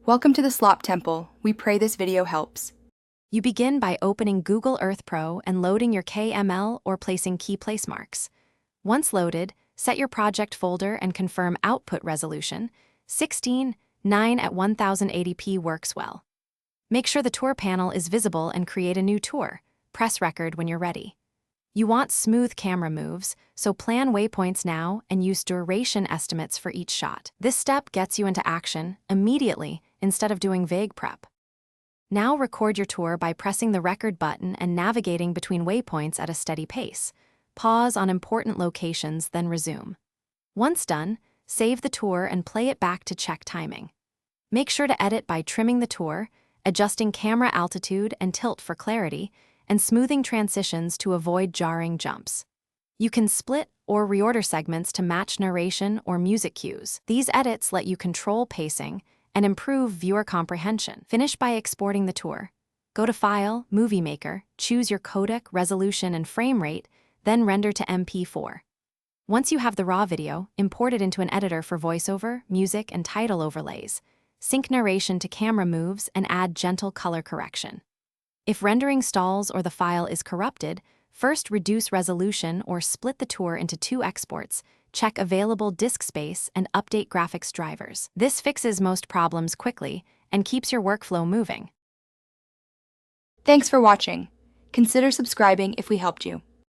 Welcome to the Slop Temple. We pray this video helps. You begin by opening Google Earth Pro and loading your KML or placing key place marks. Once loaded, set your project folder and confirm output resolution. 16:9 at 1080p works well. Make sure the tour panel is visible and create a new tour. Press record when you're ready. You want smooth camera moves, so plan waypoints now and use duration estimates for each shot. This step gets you into action immediately instead of doing vague prep. Now record your tour by pressing the record button and navigating between waypoints at a steady pace. Pause on important locations, then resume. Once done, save the tour and play it back to check timing. Make sure to edit by trimming the tour, adjusting camera altitude and tilt for clarity, and smoothing transitions to avoid jarring jumps. You can split or reorder segments to match narration or music cues. These edits let you control pacing and improve viewer comprehension. Finish by exporting the tour. Go to File, Movie Maker, choose your codec, resolution, and frame rate, then render to MP4. Once you have the raw video, import it into an editor for voiceover, music, and title overlays. Sync narration to camera moves and add gentle color correction. If rendering stalls or the file is corrupted, first reduce resolution or split the tour into 2 exports, check available disk space, and update graphics drivers. This fixes most problems quickly and keeps your workflow moving. Thanks for watching. Consider subscribing if we helped you.